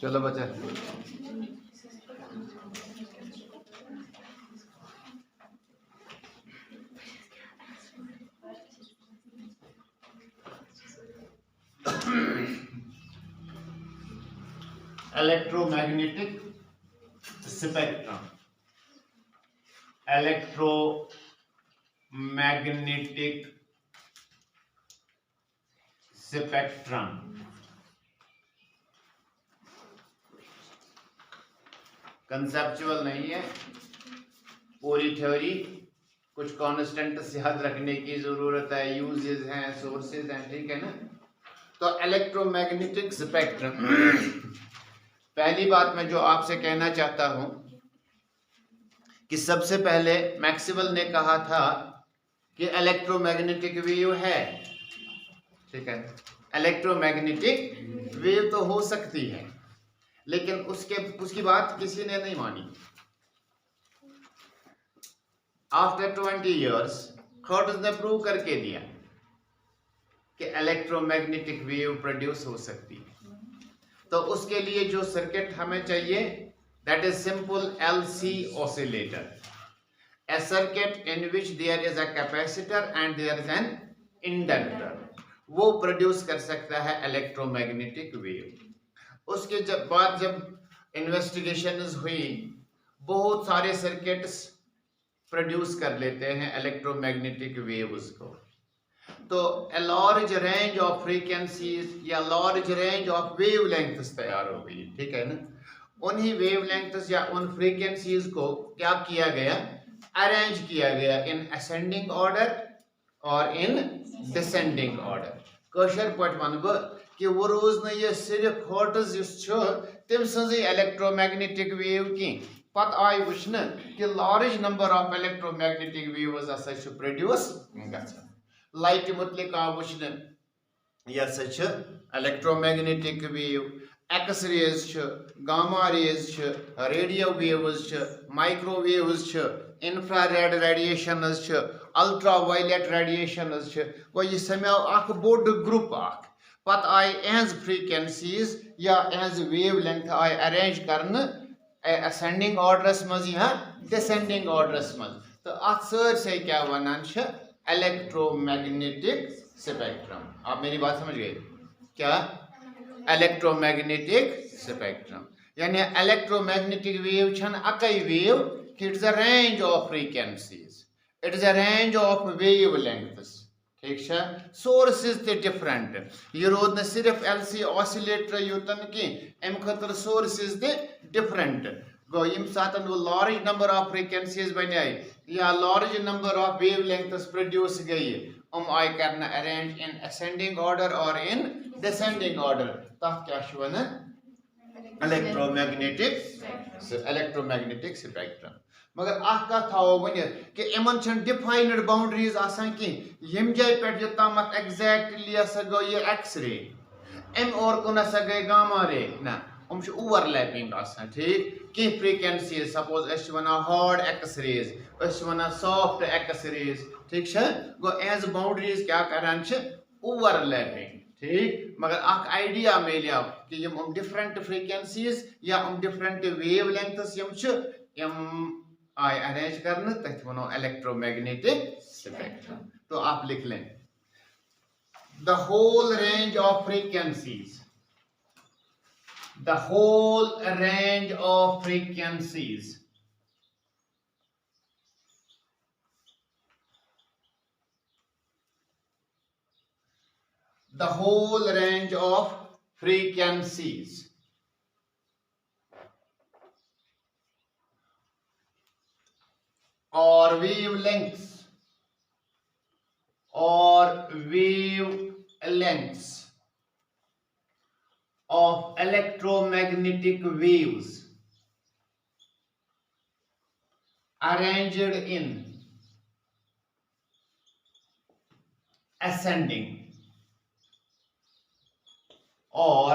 चलो बच्चा, electromagnetic spectrum, electromagnetic spectrum. Conceptual नहीं है, पूरी थ्योरी, कुछ कॉन्स्टेंट्स याद रखने की जरूरत है, यूजेस हैं, सोर्सेज हैं, ठीक है ना। तो इलेक्ट्रोमैग्नेटिक स्पेक्ट्रम, पहली बात मैं जो आपसे कहना चाहता हूं कि सबसे पहले मैक्सवेल ने कहा था कि इलेक्ट्रोमैग्नेटिक वेव है, ठीक है। इलेक्ट्रोमैग्नेटिक वेव तो हो सकती है, लेकिन उसकी बात किसी ने नहीं मानी। आफ्टर 20 years थॉट्स ने प्रूव करके दिया कि इलेक्ट्रोमैग्नेटिक वेव प्रोड्यूस हो सकती है। तो उसके लिए जो सर्किट हमें चाहिए, that is simple LC oscillator, a circuit in which there is a capacitor and there is an inductor, वो प्रोड्यूस कर सकता है इलेक्ट्रोमैग्नेटिक वेव। उसके जब इन्वेस्टिगेशन हुई, बहुत सारे सर्किट्स प्रोड्यूस कर लेते हैं इलेक्ट्रोमैग्नेटिक वेव्स को। तो a large range of frequencies या large range of wavelengths तैयार हो गई, ठीक है ना। उन्हीं वेवलेंथ्स या उन फ्रीक्वेंसीज को क्या किया गया, अरेंज किया गया इन असेंडिंग ऑर्डर और इन डिसेंडिंग ऑर्डर। कशर पट वन बह कि वो रोज न ये सिर्फ हर्ट्ज तम सज इलेक्ट्रोमैग्नेटिक वेव की, पत आय वुचन कि large number of electromagnetic waves हसा प्रोड्यूस गछन। लाइट मुतलिक आव वुचन यह electromagnetic wave, X rays, gamma rays, radio waves, microwaves, infrared radiations, ultraviolet radiations. गो यह समेव अख बोड ग्रुप अख, पत आय एहज फ्रीक्वेंसीज या एहज वेव लेंथ आय अरेंज करने असेंडिंग ऑर्डरस मज या डिसेंडिंग ऑर्डरस मज। तो अत सरसे क्या वनान इलेक्ट्रोमैग्नेटिक स्पेक्ट्रम। आप मेरी बात समझ गए क्या? इलेक्ट्रोमैग्नेटिक स्पेक्ट्रम यानी इलेक्ट्रोमैग्नेटिक वेव छन अकई wave, it is a range of frequencies, it is a range of wavelengths, ठीक है। सोर्सेज ते डिफरेंट, ये रोद न सिर्फ LC ऑसिलेटर योतन की, अम खतर सोर्सेज ते डिफरेंट। गो यम सातन वो लार्ज नंबर ऑफ फ्रीक्वेंसीज बने या large number of wave lengths produce गई, आय करना अरेंज इन असेंडिंग ऑर्डर और इन डिसेंडिंग ऑर्डर, तथ क्या इलेक्ट्रोमैग्नेटिक स्पेक्ट्रम। मगर अख कथ थो वन कि इन डिफाइनड बाउंड्रीज कि यम जाय पे तमत एग्जैक्टली हसा गो ये एक्स रे, अम और कुन हसा गई गामा रे, ना हम ओवरलैपिंग, ठीक। कि फ्रीक्वेंसी सपोज वना हार्ड एक्स रेज, वना सॉफ्ट एक्स रेज, ठीक है। गो एज बाउंड्रीज क्या करान ओवरलैपिंग, ठीक। मगर अख आइडिया मिलो कि यम डिफरेंट फ्रीक्वेंसीज या डिफरेंट वेव लेंथ्स यम आय अरेंज करने, तथ वनो इलेक्ट्रोमैग्नेटिक स्पेक्ट्रम। तो आप लिख लें the whole range of frequencies, the whole range of frequencies the whole range of frequencies or wavelengths of electromagnetic waves arranged in ascending or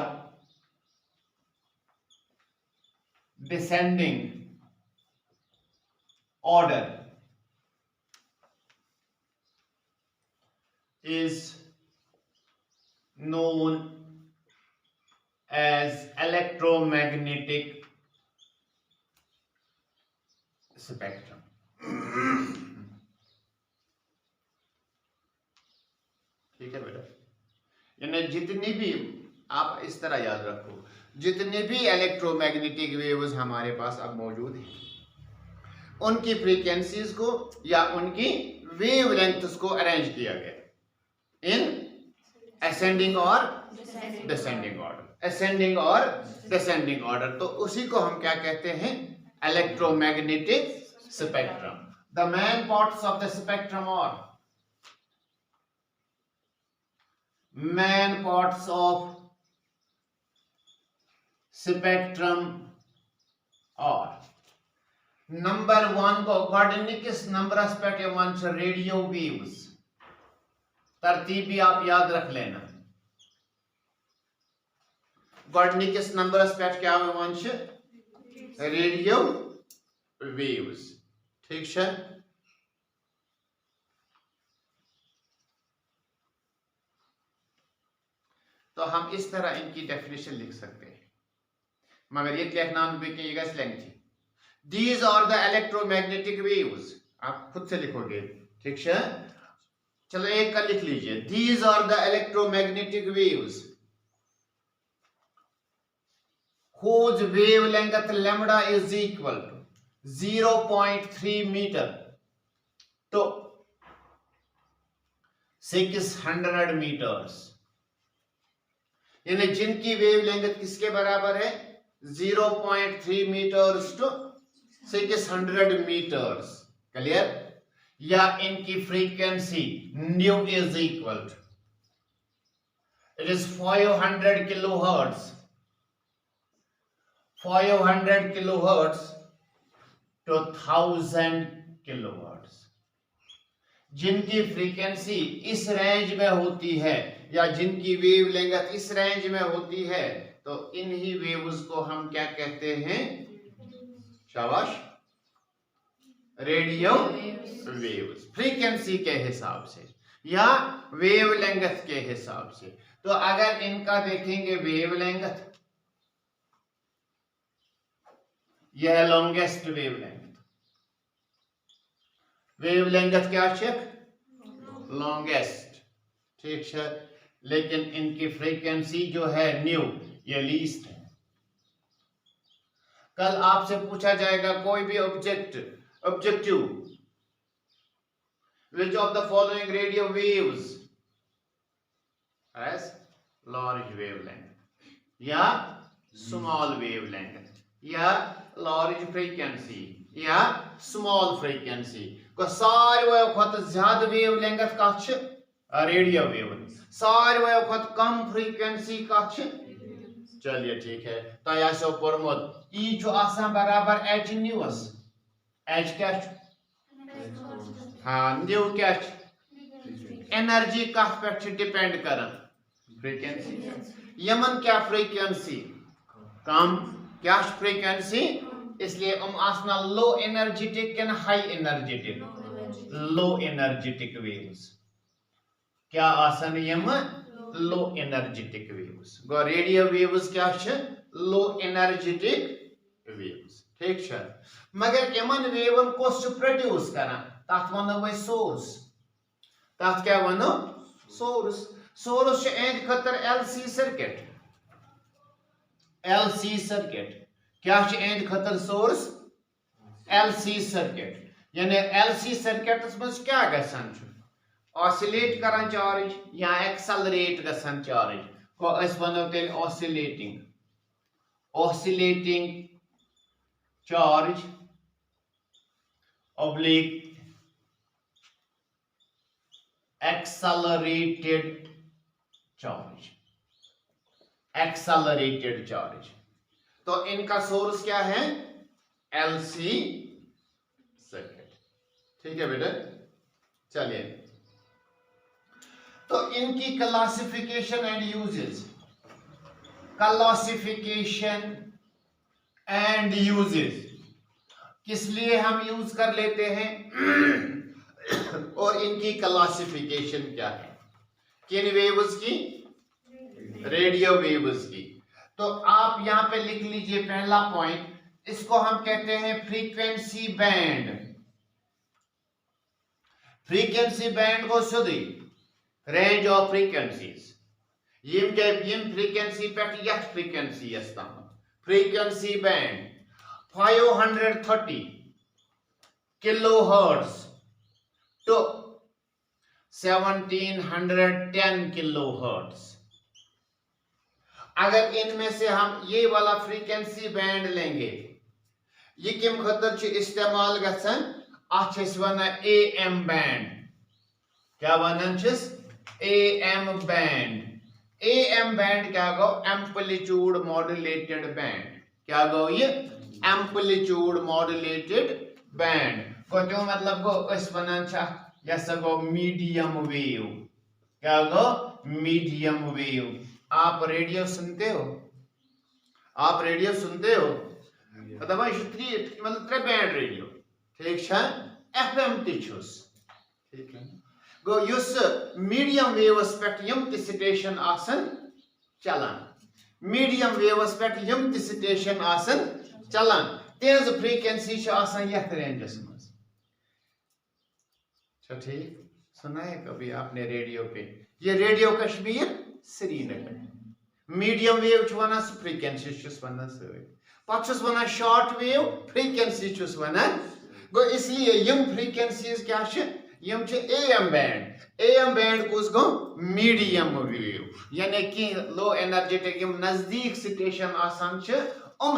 descending order is known as electromagnetic spectrum. ठीक है बेटा, यानी जितनी भी, आप इस तरह याद रखो, जितने भी इलेक्ट्रोमैग्नेटिक वेव्स हमारे पास अब मौजूद हैं, उनकी फ्रीक्वेंसीज को या उनकी वेवलेंथ्स को अरेंज किया गया इन असेंडिंग और डिसेंडिंग ऑर्डर, असेंडिंग और डिसेंडिंग ऑर्डर। तो उसी को हम क्या कहते हैं, electromagnetic spectrum. The main parts of the spectrum और main parts of spectrum are number 1 को गॉडनिकस नंबर एस्पेक्ट यवन रेडियो वेव्स, तरतीब भी आप याद रख लेना। गॉडनिकस नंबर एस्पेक्ट क्या यवन रेडियो वेव्स, ठीक है। तो हम इस तरह इनकी डेफिनेशन लिख सकते हैं, मगर ये लिखना lengthy. These are the electromagnetic waves, आप खुद से लिखोगे, ठीक है। चलो एक का लिख लीजिए, these are the electromagnetic waves whose wavelength lambda is equal to 0.3 meter to 600 meters, यानी जिनकी वेवलेंथ किसके बराबर है, 0.3 मीटर्स टू 600 मीटर्स, क्लियर। या इनकी frequency nu is equal to, it is 500 kilohertz, 500 kilohertz to 1000 kilohertz. जिनकी फ्रीक्वेंसी इस range में होती है या जिनकी वेवलेंथ इस रेंज में होती है, तो इन्हीं वेव्स को हम क्या कहते हैं, शाबाश, रेडियो वेव्स, फ्रीक्वेंसी के हिसाब से या वेवलेंथ के हिसाब से। तो अगर इनका देखेंगे वेवलेंथ, यह लॉन्गेस्ट वेवलेंथ, वेवलेंथ क्या चेक, लॉन्गेस्ट, ठीक है। लेकिन इनकी फ्रीक्वेंसी जो है न्यू, ये लीस्ट है। कल आपसे पूछा जाएगा कोई भी objective, which of the following radio waves has large wavelength या small wavelength या large frequency या small frequency, को सारे खुद ज्यादा वेवलेंथ का रेडियो वेव, सारे खुद कम फ्रीक्वेंसी का। चलिए ठीक है, तो पोर्मुत ई जो आसान बराबर एच न्यूस, एच क्या, हाँ न्यू क्या, एनर्जी कथ पे डिपेंड कर, फ्रीक्वेंसी। यमन क्या फ्रीक्वेंसी कम, क्या फ्रीक्वेंसी, इसलिए आसना लो एनर्जेटिक के हाई एनर्जेटिक, लो एनर्जेटिक वेव्स। क्या आसन यम लो एनर्जेटिक वेव्स, गो रेडियो वेव्स क्या लो एनर्जेटिक वेव्स, ठीक है। मगर यमन वेवन को प्रोड्यूस करना, तथ वनो वे सोर्स, तथ क्या वनो सोर्स। सोर्स एंड खतर एलसी सर्किट, एलसी सर्किट क्या एंड खतर सोर्स, एलसी सर्किट। यानी एलसी सर्किट मज क्या गसान, ऑसिलेट करान चार्ज या एक्सेलरेट गसान चार्ज को अस वनो तेल oscillating, oscillating charge oblique accelerated charge, accelerated charge. तो इनका सोर्स क्या है, एलसी सर्किट, ठीक है बेटा। चलिए, तो इनकी classification and uses, classification and uses किस लिए हम यूज कर लेते हैं और इनकी क्लासिफिकेशन क्या है, किन वेव्स की, रेडियो वेव्स की। तो आप यहां पे लिख लीजिए पहला पॉइंट, इसको हम कहते हैं फ्रीक्वेंसी बैंड। फ्रीक्वेंसी बैंड को सुधी रेंज ऑफ फ्रीक्वेंसीज यम फ्रीक्वेंसी पे यथ फ्रीक्वेंसी तम frequency band 530 kilohertz to 1710 kilohertz. अगर इनमें से हम ये वाला फ्रीक्वेंसी बैंड लेंगे, ये किम खतर इस्तेमाल गसन वन AM बैंड। क्या वनन AM बैंड। AM बैंड क्या गो एम्पलीट्यूड मॉड्यूलेटेड बैंड। क्या गो ये एम्पलीट्यूड मॉड्यूलेटेड बैंड को जो मतलब गो वनन यस गो मीडियम वेव। क्या गो मीडियम वेव। आप रेडियो सुनते हो? आप रेडियो सुनते हो? मतलब त्रे बैंड रेडियो ठीक है। FM तिछुस ठीक है गो युस मीडियम वेवस पेट यम ति स्टेशन आसन चलान। मीडियम वेवस पेट यम ति स्टेशन आसन चलान तेज फ्रीक्वेंसी छ आसन यथ रेंजस में। ठीक सुना है कभी आपने रेडियो पे? ये radio Kashmir Srinagar. Medium wave one frequency one short wave frequency one go. इसलिए यम फ्रीक्वेंसीज क्या यम AM बैंड। AM बैंड कुछ गो मीडियम वेव, यानी कि लो एनर्जेटिक यम नजदीक स्टेशन आसान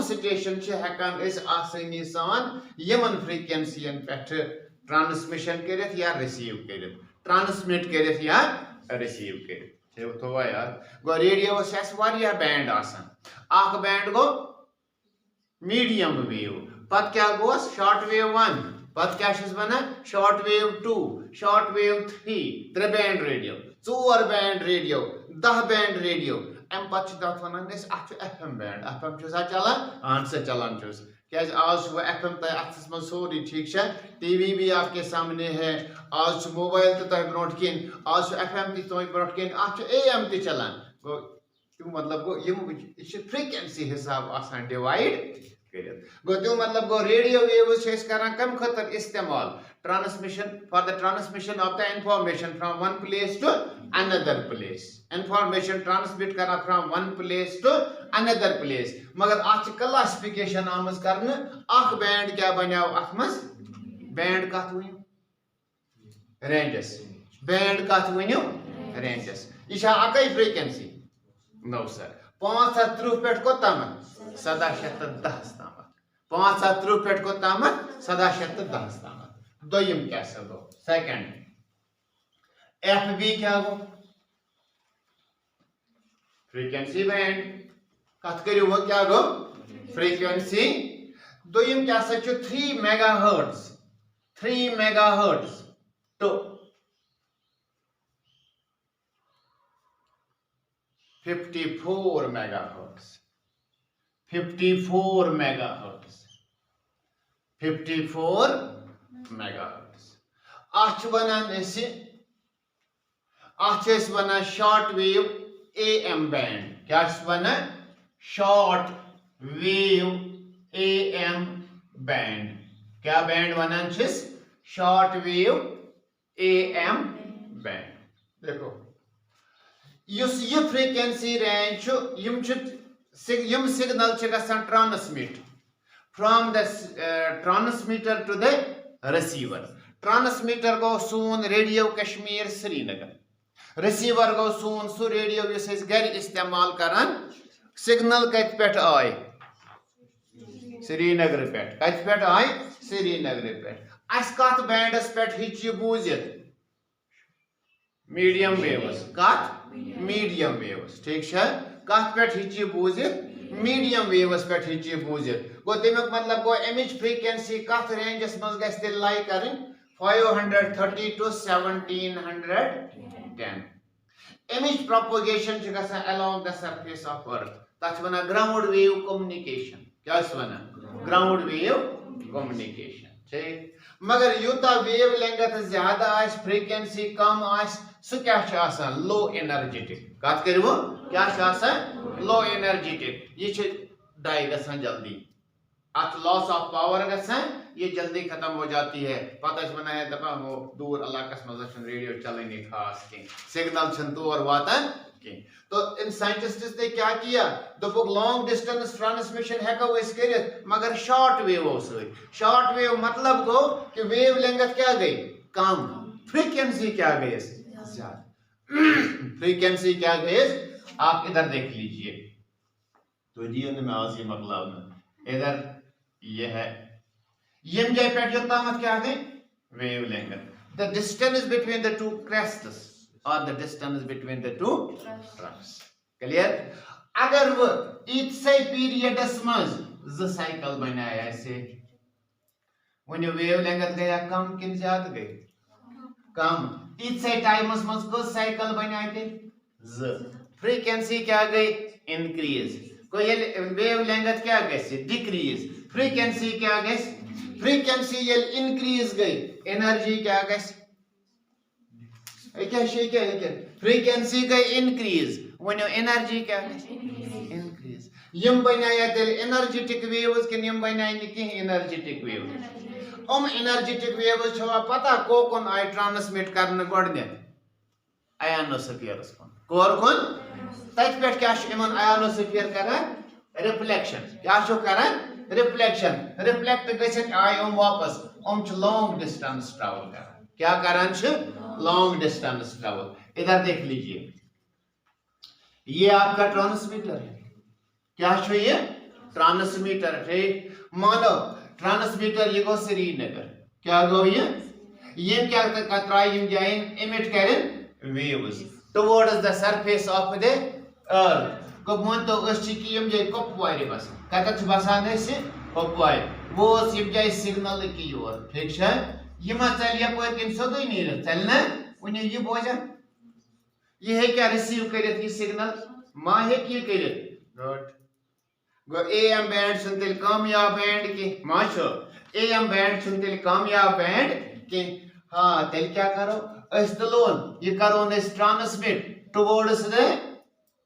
स्टेशन हेकान आसानी सान यमन फ्रीक्वेंसी पे ट्रांसमिशन कर या रिसीव कर, ट्रांसमिट कर या रिसीव कर। थोड़ा यार गो रेडियो बैंड आसान बैंड गो मीडियम वेव, पत क्या गो शॉर्ट वेव 1, पत क्या वन short wave 2, short wave 3, 3 band radio, 4 band radio, 10 band radio. अम पे वन FM बैंड। FM चलान से चलान क्या आज FM तक अथस में सोरी ठीक है। टीवी भी आपके सामने है, आज मोबाइल तो तह ब्रोट किन, आज FM तुम ब्रोट किन, AM ति चलान गो। त्यो मतलब गो यम फ्रीक्वेंसी हिसाब आसान डिवाइड गो। त्यो मतलब गो रेडियो वेव्स कम खतर इस्तेमाल transmission for the transmission of the information from one place to another place. Information transmit करा from one place to another place. मगर आज क्लासिफिकेशन आमज करने बैंड क्या बनाव अथ मज बैंड कत वन रेंजस। बैंड कत वन रेंजस। यह अकई फ्रीक्वेंसी नो सर 530 पे कोतम 1710 तम 530 पे कोतम 1710 तम। दोयम क्या गो सेकंड FB क्या गो फ्रीक्वेंसी बैंड। कत करियो वो क्या गो फ्रीक्वेंसी। दोयम क्या 3 megahertz, 3 megahertz to 54 megahertz, 54 megahertz, 54 megahertz. अच वन शॉर्ट वेव AM बैंड। क्या वन शॉर्ट वेव AM बैंड। क्या बैंड वन शॉर्ट वेव AM बैंड। देखो ये फ्रीक्वेंसी रेंज यम signal transmit from the transmitter to the receiver. Transmitter गो सून रेडियो कश्मीर श्रीनगर, रिसीवर गो सून सु रेडियो घर इस्तेमाल करान। सिग्नल कत पे आय श्रीनगर पे, कत पे आय श्रीनगर पे। अस कत बैंडस पे हिच बूजित मीडियम वेव्स। कत मीडियम वेव्स ठीक है। कत पे हिच बूजित मीडियम वेव्स पे हिच बूजित गो। तमिक मतलब गो अमिच फ्रीक्वेंसी कत रेंजस मज गि लाई कर 530 to 1710। अमिच propagation along the surface of earth तथ वन ग्राउंड वेव कम्युनिकेशन। क्या वन ग्राउंड वेव कम्युनिकेशन ठीक। मगर यूता वेव लेंथ ज्यादा आस फ्रीक्वेंसी कम आस सु क्या लो एनर्जेटिक। कत करो क्या लो एनर्जेटिक ये डाई गसान जल्दी अत लॉस ऑफ पावर गसान ये जल्दी खत्म हो जाती है पता वना है दपा वो दूर इलाकस मज रेडियो चलनी खास कह सिग्नल तौर वातान कह तो इन साइंटिस्ट्स ने क्या किया दोपुक लॉन्ग डिस्टेंस ट्रांसमिशन हेको कर मगर शॉर्ट वेव शॉर्ट वेव मतलब गो कि वेव लेंथ क्या गई कम फ्रीक्वेंसी क्या गई ज्यादा फ्रीक्वेंसी क्या गई आप इधर देख लीजिए तो जी में आज ये मकलाब इधर ये है यम जय पे जो तामत क्या गई wavelength the distance between the two crests or the distance between the two troughs clear अगर वो इतसे पीरियडस मज ज साइकिल बनाया ऐसे when वेव लेंथ गया कम किन ज्यादा गई कम इतसे टाइमस मज को साइकिल बनाए थे ज फ्रीक्वेंसी क्या गई इंक्रीज को ये वेव लेंथ क्या गई डिक्रीज फ्रीक्वेंसी क्या गई फ्रीक्वेंसी ये इंक्रीज गई एनर्जी क्या गई क्या फ्रीक्वेंसी गई इंक्रीज वन एनर्जी क्या इंक्रीज यम बनाया तेल एनर्जेटिक वेव्स कि यम बनाया कह एनर्जेटिक वेव्स एनर्जेटिक वेव्स छवा पता कोन आई ट्रांसमिट करने गोडने आयोनोस्फीयर्स कोन तत पे क्या इमन आयोनोस्फीयर करन रिफ्लेक्शन क्या करन रिफ्लेक्शन रिफ्लेक्ट गसिन आय वापस लॉन्ग डिस्टेंस ट्रैवल कर क्या करन लॉन्ग डिस्टेंस ट्रैवल इधर देख लीजिए ये आपका ट्रांसमीटर है क्या ये ट्रांसमीटर ठीक मानो ट्रांसमीटर ये गो श्रीनगर क्या गो ये क्या त्राय जाइन इमिट करें waves towards the surface of the earth को मन तो कि यम जाय कपवार बस कत बसान कपवार वो यम जाय सिग्नल की योर ठीक है ये चल यपर कम सोदे नीर चल ना उन्हें ये बोझा ये है क्या रिसीव कर सिग्नल मा है ये कर गुड गो एएम बैंड सुन कामयाब बैंड के माशो एएम बैंड सुन कामयाब बैंड के हाँ तेल क्या करो अस तलोन ये करो ट्रांसमिट टुवर्ड्स द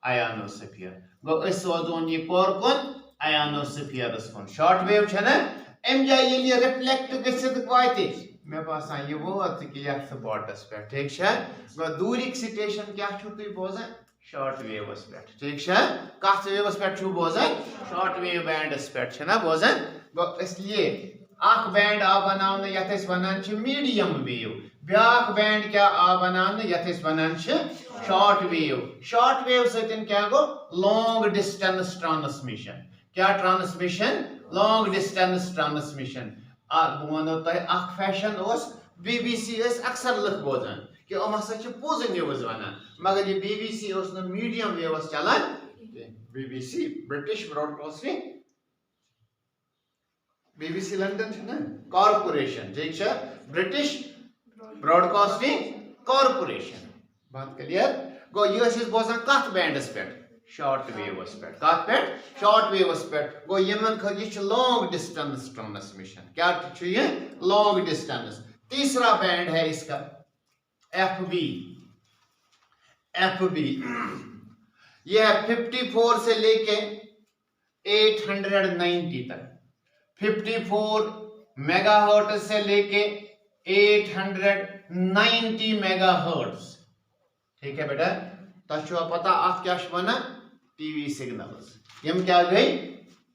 आयोनोस्फीयर गो अस सोजोन ये पर कोन आयोनोस्फीयरस कोन शॉर्ट वेव छना एम जाय ये रिफ्लेक्ट गसित वाते मैं बासान ये वो कि यथ स्पॉटस पे ठीक है दूरिक स्टेशन क्या तुम बोजान शॉर्ट वेवस पे ठीक है कत वेवस पे बोजान शॉर्ट वेव बैंडस पे ना बोजान इसलिए अख बैंड आ बनाने यथ वनान मीडियम वेव ब्याक बैंड क्या आ बनाने यथ वनान शॉर्ट वेव सतन क्या गो लॉन्ग डिस्टेंस ट्रांसमिशन क्या ट्रांसमिशन लॉन्ग डिस्टेंस ट्रांसमिशन वो फैशन BBC अक्सर लुक बोजान कि पोज न्यूज वनान मगर ये BBC मीडियम वेवस चलान BBC British broadcasting BBC London corporation ठीक है ब्रिटिश ब्रॉडकास्टिंग कॉर्पोरेशन बात क्लियर गो ये बोजान कत बैंडस पे शॉर्ट वेवस पे कत पे शॉर्ट वेवस पे गो यमन ये लॉन्ग डिस्टेंस ट्रांसमिशन क्या ये लॉन्ग डिस्टेंस तीसरा बैंड है इसका FB ये 54 से लेके 890 तक 54 मेगाहर्ट्ज से लेके 890 मेगाहर्ट्ज ठीक है बेटा तो पता अत क्या वना टीवी सिग्नल्स यम क्या गई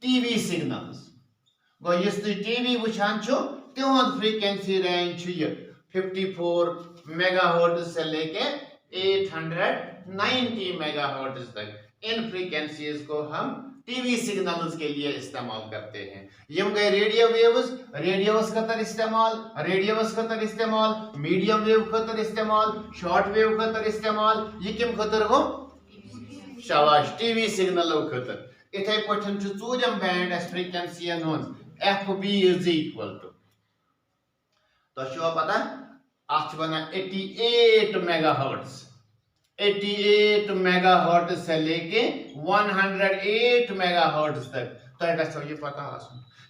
टीवी सिग्नल्स गो इस टीवी वुचान तिहद फ्रीक्वेंसी रेंज 54 मेगाहर्ट्ज से लेके 890 मेगाहर्ट्ज तक इन फ्रीक्वेंसीज को हम टीवी सिग्नल्स के लिए इस्तेमाल करते हैं यम गए रेडियोस खतर इस्तेमाल मीडियम वेव खतर इस्तेमाल शॉर्ट वेव खतर इस्तेमाल ये किम खतर हो शाबाश टीवी सिग्नल खतर इथे पठन चूरम band frequency FB is equal to तो पता अत वना 88 मेगाहर्ट्ज 88 मेगाहर्ट्ज से लेके 108 मेगाहर्ट्ज तक तो ये पता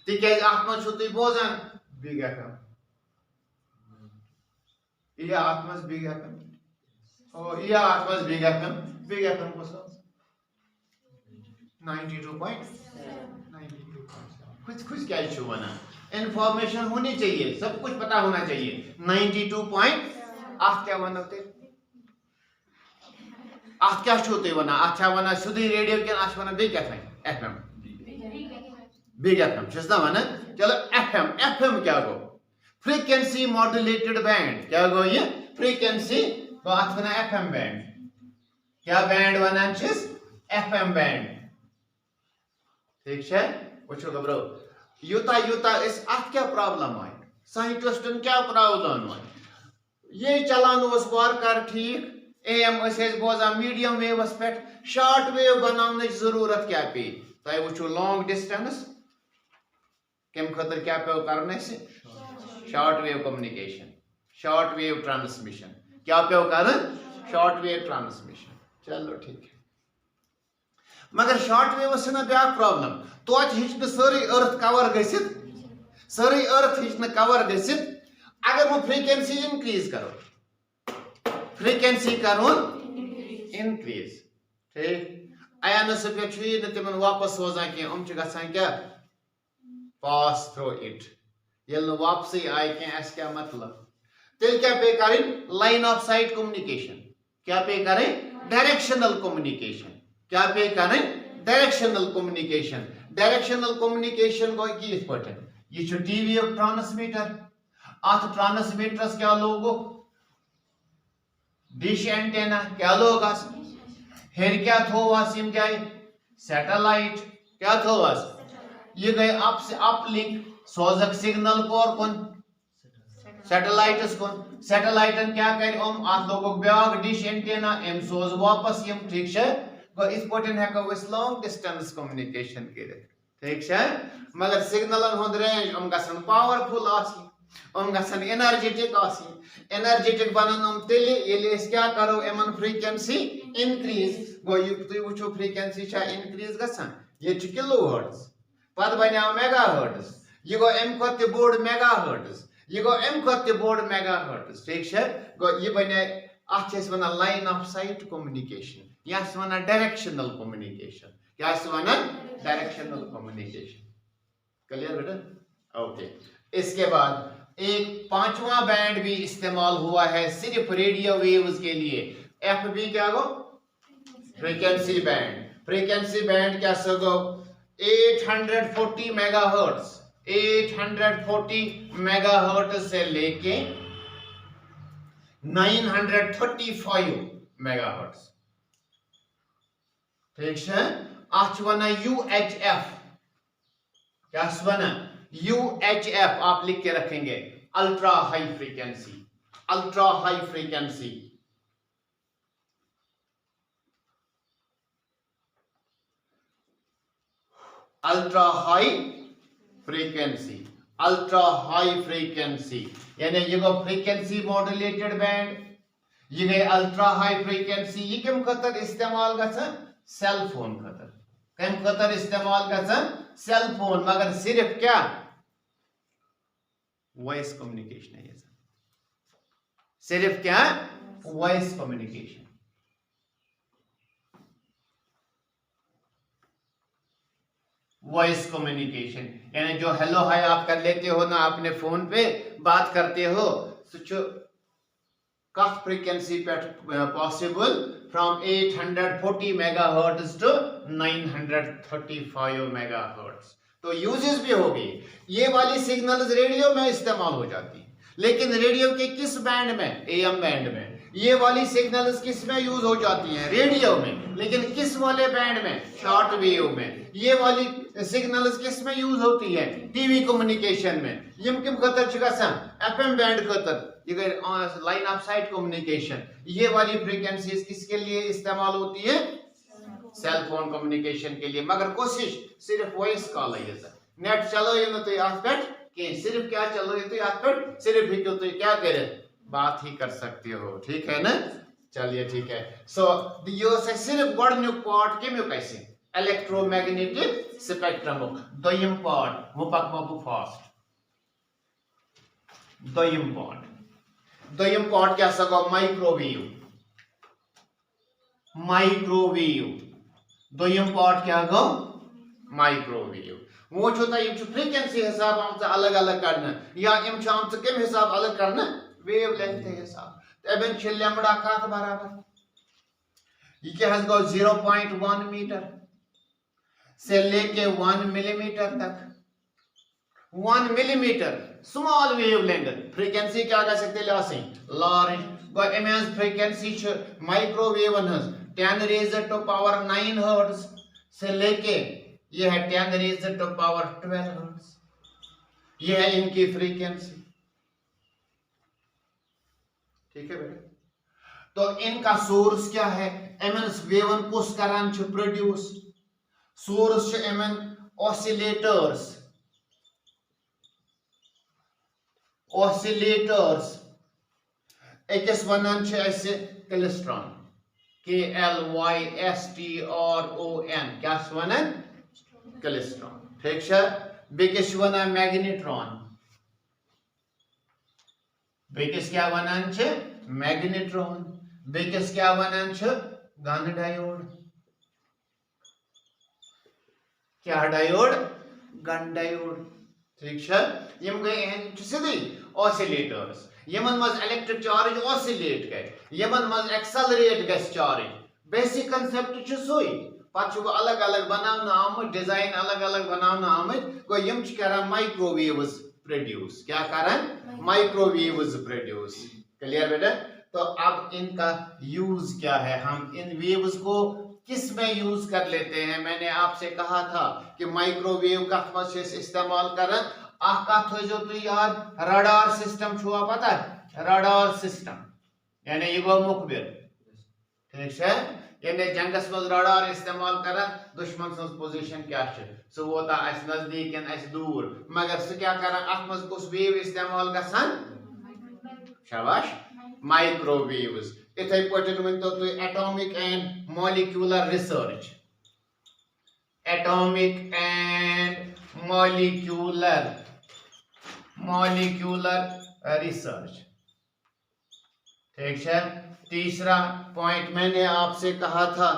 तिकाज अत मज तुम बोजान बिग एफएम ये अत मज बिग एफएम ओ ये अत मज बिग एफएम कस कुछ कुछ क्या वना इंफॉर्मेशन होनी चाहिए, सब कुछ पता होना चाहिए। 92 पॉइंट अत क्या वनो ते अत क्या छो वना अत वना सुधी रेडियो के अत वना बे क्या एफएम बिग एफएम छस ना वना। चलो एफएम एफएम क्या गो फ्रीक्वेंसी मॉड्यूलेटेड बैंड क्या गो ये फ्रीक्वेंसी तो अत वना एफएम बैंड क्या बैंड वना छस एफएम बैंड ठीक है। वो घबरो यूता यूता इस अत क्या प्रॉब्लम आई साइंटिस्टन क्या प्रॉब्लम आई ये चलान वार कर ठीक एम बोजा मीडियम वेवस पे शॉर्ट वेव बनाने की जरूरत क्या पे तुम वो लॉन्ग डिस्टेंस कम खतर क्या पे कर short wave communication short wave transmission क्या पे कर शॉर्ट वेव ट्रांसमिशन। चलो ठीक है मगर शॉर्ट वेव ना ब्या प्रॉब्लम तो हिचन सारी अर्थ कवर गसित सारी अर्थ हिचन कवर गसित अगर वो फ्रीक्वेंसी इंक्रीज करो फ्रीक्वेंसी करो इंक्रीज ठीक आया पे तिमन वापस सोजान कह क्या पास थ्रू इट ये वापस आय क्या मतलब तेल क्या पे करें लाइन ऑफ साइट कम्युनिकेशन क्या पे करें डायरेक्शनल कम्युनिकेशन क्या पे करें डायरेक्शनल कम्युनिकेशन। डायरेक्शनल कम्युनिकेशन गो ये टीवी ट्रांसमीटर अत ट्रांसमीटरस क्या लोगो डिश एंटेना क्या लोग हेर क्या थोवास यम जाए सैटेलाइट क्या थोवास ये गए अप लिंक सोजक सिग्नल कोर कुन सैटेलाइटस कुन सैटेलाइटन क्या कर अत लोगो ब्याक डिश एंटेना एम सोज वापस यम ठीक है गो इस पोटन हेको लॉन्ग डिस्टेंस कम्युनिकेशन कर ठीक है मगर सिग्नलन हुंद रेंज गसन पावरफुल आसी गसन एनर्जेटिक बनन तेली ये क्या करो एमन फ्रीक्वेंसी इंक्रीज गो तुम वो फ्रीक्वेंसी इंक्रीज गसान ये किलो हर्ट्ज पद बनो मेगा हर्ट्ज ये गो एम खोत बोड़ मेगा हर्ट्ज ये गो एम खोत बोड़ मेगा हर्ट्ज ठीक है गो ये बने अत one line of site communication या वन डायरेक्शनल कम्युनिकेशन क्या वन डायरेक्शनल कम्युनिकेशन क्लियर बेटा ओके। इसके बाद एक पांचवा बैंड भी इस्तेमाल हुआ है सिर्फ रेडियो वेव्स के लिए एफ बी क्या गो फ्रीक्वेंसी बैंड क्या सगो 840 मेगाहर्ट्ज 840 मेगाहर्ट्ज से लेके 935 मेगाहर्ट्ज ठीक है। आज वना UHF क्या वना UHF आप लिख के रखेंगे ultra high frequency ultra high frequency यानी ये गो फ्रीक्वेंसी मॉड्यूलेटेड बैंड ये गई अल्ट्रा हाई फ्रीक्वेंसी ये कम खतर इस्तेमाल गसन सेल फोन खतर कम खतर इस्तेमाल गसन सेल फोन मगर सिर्फ क्या वॉइस कम्युनिकेशन है ये सिर्फ क्या वॉइस कम्युनिकेशन यानी जो हेलो हाय आप कर लेते हो ना अपने फोन पे बात करते हो कथ फ्रीक्वेंसी पे possible from 840 megahertz to 935 megahertz तो यूजेस भी हो गई ये वाली सिग्नल्स रेडियो में इस्तेमाल हो जाती लेकिन रेडियो के किस बैंड में एएम बैंड में ये वाली सिग्नल्स किस में यूज हो जाती हैं रेडियो में लेकिन किस वाले बैंड में शॉर्ट वेव में ये वाली सिग्नल्स किस में यूज होती है टीवी कम्युनिकेशन में यम किम खतर एफएम बैंड खतर ये लाइन ऑफ साइट कम्युनिकेशन ये वाली फ्रीक्वेंसीज किसके लिए इस्तेमाल होती है सेल फोन कम्युनिकेशन के लिए मगर कोशिश सिर्फ वॉइस कॉल है नेट चलो ये ना तो आज पेट कि सिर्फ क्या चलो ये तो आज पेट सिर्फ ही तो क्या करे बात ही कर सकते हो ठीक है ना। चलिए ठीक है सो यो से सिर्फ गडन्यू पार्ट के में कैसे इलेक्ट्रोमैग्नेटिक स्पेक्ट्रम दोयम पार्ट मुपक मबु फास्ट दोयम पार्ट क्या सको माइक्रोवेव दोयम पार्ट क्या गो माइक्रोवेव वो फ्रीक्वेंसी हिसाब आम अलग अलग करना या इम आम कम हिसाब अलग करना वेव लेंथ हिसाब अब लैम्बडा कत बराबर यह क्या गो 0.1 मीटर से लेके 1 मिलीमीटर तक 1 millimetre small wavelength frequency क्या कर सकते लार्ज गो अमेज frequency microwave 10 raise to power 9 hertz से लेके ये है 10 रेज़ टू पावर 12 हर्ट्ज ये है इनकी फ्रीक्वेंसी ठीक है बेटा तो इनका सोर्स क्या है एमएन वेवन कुस करान प्रोड्यूस सोर्स एमएन ऑसिलेटर्स एकस वनान क्लेस्ट्रॉन KLYSTRON क्या वनान क्लेस्ट्रॉन ठीक है बेकिस वनान मैग्नेट्रॉन बेकिस क्या वनान मैग्नेट्रॉन बेकिस क्या वनान गन डायोड क्या डायोड गन डायोड ठीक है यम गए सीधी ऑसिलेटर्स यमन मज इलेक्ट्रिक चार्ज ऑसिलेट कर यमन मज एक्सेलरेट गस चार्ज बेसिक कांसेप्ट सोई पछ अलग अलग बनाना आमत डिजाइन अलग अलग बनाना आमत गो यम करा माइक्रोवेव्स प्रोड्यूस क्या करन माइक्रोवेव्स प्रोड्यूस क्लियर बेटा तो अब इनका यूज क्या है हम इन वेव्स को किस में यूज कर लेते हैं मैंने आपसे कहा था कि माइक्रोवेव का इस्तेमाल करन तो याद रडार सिस्टम छुआ पता है रडार सिस्टम यानी ये गो मुखबिर ठीक है यानी जंगस में रडार इस्तेमाल करन दुश्मन सं पोजीशन क्या सह वोता नजदीक दूर मगर सह क्या कर अत मज कुछ वेव इस्तेमाल गसान शाबाश माइक्रोवेव्स इथे पटन वन तो atomic and molecular research atomic and molecular research ठीक है तीसरा पॉइंट मैंने आपसे कहा था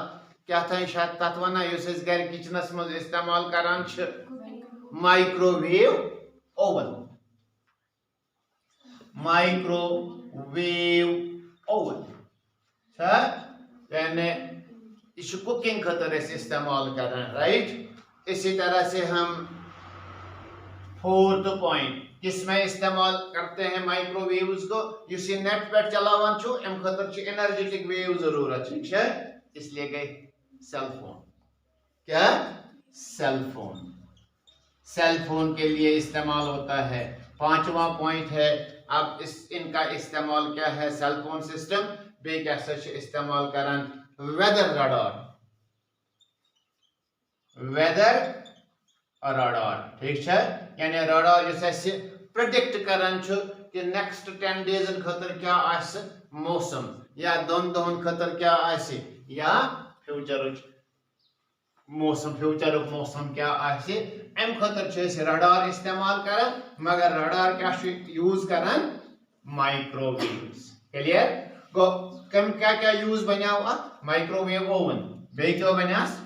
क्या था शायद तत्वना घर किचनस मज इस्तेमाल करान माइक्रोवेव ओवन यानी कुकिंग खतर इस्तेमाल कर राइट इसी तरह से हम फोर्थ पॉइंट किसमें इस्तेमाल करते हैं माइक्रोवेव्स को इसी नेट पे चलावन छु एम खतर एनर्जेटिक वेव जरूरत ठीक है इसलिए गए सेल फोन क्या सेल फोन के लिए इस्तेमाल होता है पांचवा पॉइंट है अब इनका इस्तेमाल क्या है सेल फोन सिस्टम बे कैसे इस्तेमाल करन वेदर रडार ठीक है यानी रडार जैसे प्रेडिक्ट करन कि नेक्स्ट 10 डेज खतर क्या आसे मौसम या दोन दोन खतर क्या आसे या फ्यूचर मौसम क्या आसे एम खतर रडार इस्तेमाल करन मगर रडार क्या यूज करन माइक्रोवेव्स क्लियर गो कम क्या यूज बनाओ माइक्रोवेव ओवन बे क्या बनास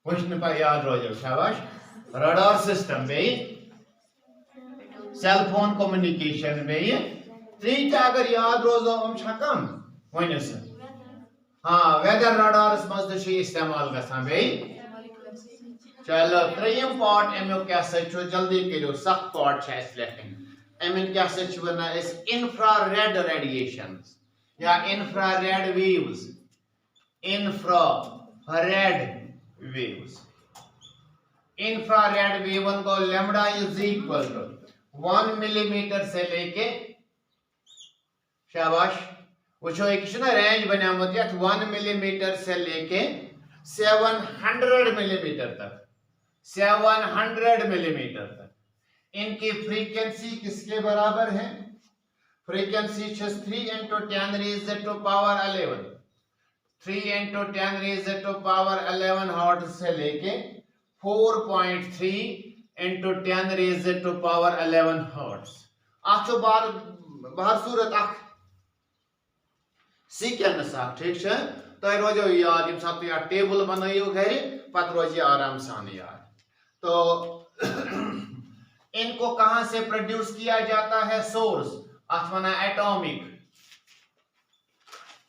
वचन पर याद रोजो शाबाश रडार सिस्टम बे सेल फोन कम्युनिकेशन बे त्रीटा अगर याद रोजो हम कम वन हाँ वेदर रडार मज इस्तेमाल गसान बे चलो त्रेयम पार्ट अमो क्या जल्दी करो सख्त पार्ट लेखन अमिन क्या वन इंफ्रारेड रेडिएशंस या इंफ्रारेड वेव्स इंफ्रारेड वेवन को lambda is equal to 1 millimetre से लेके शाबाश वो एक रेंज बनामत 1 मिलीमीटर से लेके 700 मिलीमीटर तक 700 मिलीमीटर तक इनकी फ्रीक्वेंसी किसके बराबर है frequency 3 into 10 raised to power 11 3 into 10 raised to power 11 hertz से लेके 4.3 into 10 raised to power 11 hertz आछो बार सूरत सीक्वेंस ठीक है तो रोजो याद यम साथ यार टेबल बनाइयो घर पत रोज आराम सान याद। तो इनको कहां से प्रोड्यूस किया जाता है? सोर्स अथवा एटॉमिक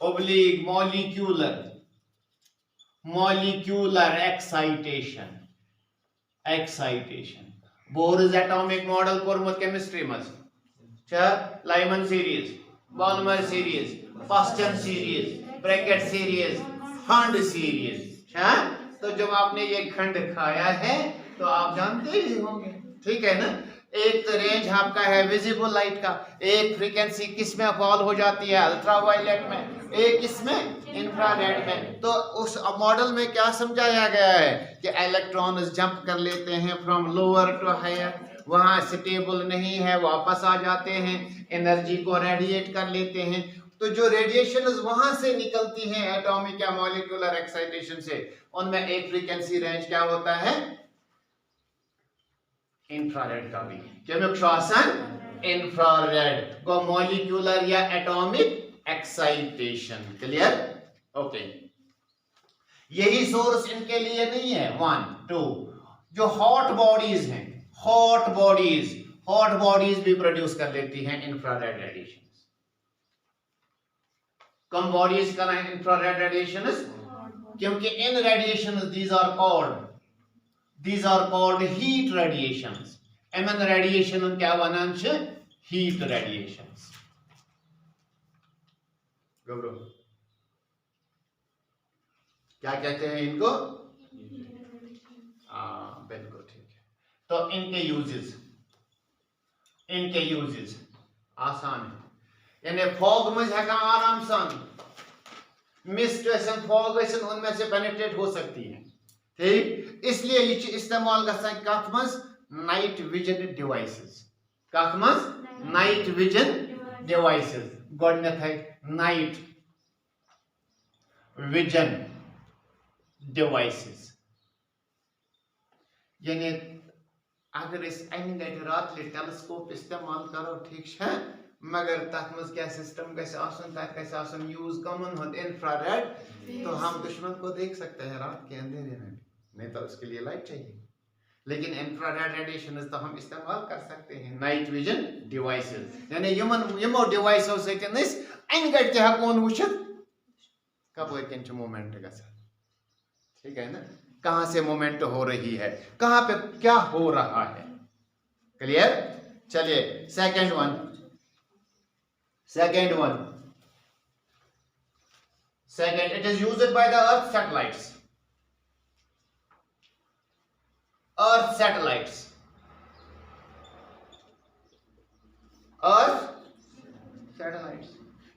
ओब्लिक molecular excitation Bohr's atomic model कोरमुत केमिस्ट्री मज Lyman series, Balmer series, Paschen series, Brackett series, Pfund series. तो जब आपने ये खंड खाया है तो आप जानते ही होंगे, ठीक है ना। एक तो रेंज आपका है विजिबल लाइट का, एक फ्रीक्वेंसी किस में फॉल हो जाती है? अल्ट्रावायलेट में, एक किसमें? इंफ्रारेड में। तो उस मॉडल में क्या समझाया गया है कि इलेक्ट्रॉन्स जंप कर लेते हैं फ्रॉम लोअर टू हायर, वहां स्टेबल नहीं है, वापस आ जाते हैं, एनर्जी को रेडिएट कर लेते हैं। तो जो रेडिएशन वहां से निकलती हैं एटॉमिक या मॉलिक्यूलर एक्साइटेशन से, उनमें एक फ्रीक्वेंसी रेंज क्या होता है? इंफ्रारेड का भी। केमिक श्वासन इंफ्रारेड को मॉलिक्यूलर या एटॉमिक एक्साइटेशन। क्लियर? ओके। यही सोर्स इनके लिए नहीं है। 1 2 जो हॉट बॉडीज हैं, हॉट बॉडीज भी प्रोड्यूस कर लेती हैं इंफ्रारेड रेडिएशन। कम बॉडीज का है इंफ्रारेड रेडिएशन, क्योंकि इन radiation these are called heat radiations. एमन रेडिएशन क्या वनान छ? Heat radiations. गौरव क्या कहते हैं इनको? बिल्कुल ठीक है। तो इनके यूजेस आसान है, यानी फॉग में आराम सान मिस्ट फॉग उनमें से पेनिट्रेट हो सकती है, ठीक। इसलिए ये इस्तेमाल कथ मज नाइट विजन डिवाइसेस। कथ मज नाइट विजन डिवाइसेस। गोडनेथ है नाइट विजन डिवाइसेस, यानी अगर इस रात टेलीस्कोप इस्तेमाल करो, ठीक है, मगर तथ मज क्या सिस्टम यूज कॉमन होता इंफ्रारेड, तो हम दुश्मन को देख सकते हैं रात के अंधेरे में, नहीं तो उसके लिए लाइट चाहिए। लेकिन इंफ्रारेड रेडिएशन तो हम इस्तेमाल कर सकते हैं नाइट विजन डिवाइसेस, यानी यमो डिवाइसों से अनगट हकोन वुचित कपन मूवमेंट गसा, ठीक है ना, कहां से मूवमेंट हो रही है, कहां पे क्या हो रहा है। क्लियर? चलिए second one it is used by the earth satellites.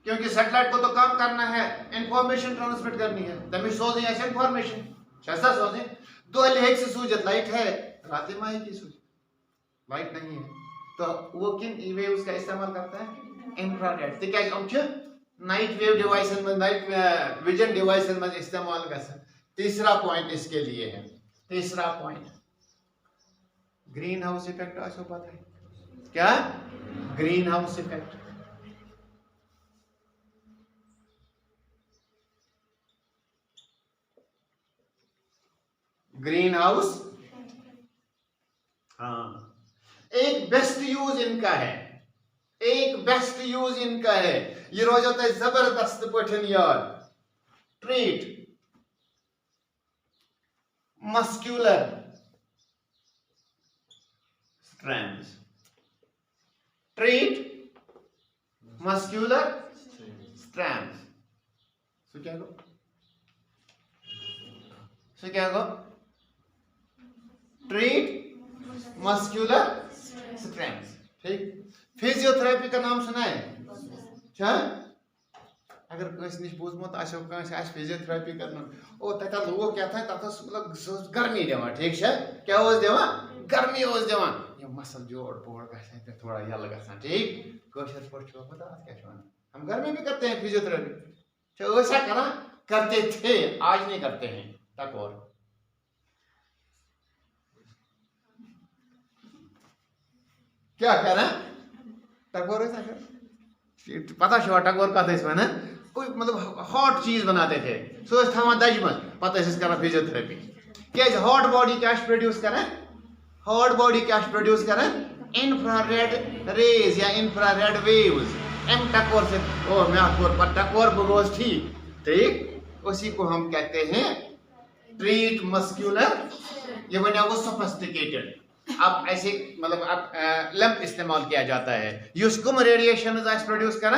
क्योंकि सैटेलाइट को तो काम करना है, इंफॉर्मेशन ट्रांसमिट करनी है, तमिश सोच ऐसे इंफॉर्मेशन ऐसा सोचे। दो लेख से सूझत लाइट है, रात माही की सूझ लाइट नहीं है, तो वो किन वेव्स का इस्तेमाल करता है? इंफ्रारेड। तो क्या नाइट वेव डिवाइसेस में, नाइट विजन डिवाइसेस में इस्तेमाल कर सकते। तीसरा पॉइंट इसके लिए है, तीसरा पॉइंट ग्रीन हाउस इफेक्ट। आपको पता है क्या green house effect? Green house, हाँ, एक बेस्ट यूज इनका है, ये रोज होता है जबरदस्त पठन याद। ट्रीट मस्क्यूलर स्ट्रैंड्स, सो क्या गो ट्रीट मस्क्यूलर स्ट्रैंड्स, ठीक। फिजियोथेरेपी का नाम सुना है? अगर किसी निश बूझमुत फिजियोथेरेपी करना, ओ तथा लोग क्या था, तथा मतलब गर्मी देवा, ठीक है, क्या देवा? गर्मी देवा, ये मसल जोड़ बोड़ थोड़ा यल गसा, ठीक। कशर पा पता क्या हम गर्मी भी करते हैं फिजियोथेरेपी, ऐसा करते थे, आज नहीं करते हैं। तक और क्या करें? टगोर ऐसा कर, पता शो टगोर का था इसमें ना, कोई मतलब हॉट चीज बनाते थे सो थवान दज मज पत कर फिजियोथेरेपी क्या हॉट बॉडी क्या प्रोड्यूस कर हॉट बॉडी क्या प्रोड्यूस कर इंफ्रारेड रेज या इंफ्रारेड वेव्स एम टकोर से ओ मैं टकोर बगोज ठीक उसी को हम कहते हैं ट्रीट मस्क्यूलर ये बना वो सोफिस्टिकेटेड अब ऐसे मतलब अब लैंप इस्तेमाल किया जाता है युस्कुम रेडिएशन प्रोड्यूस कर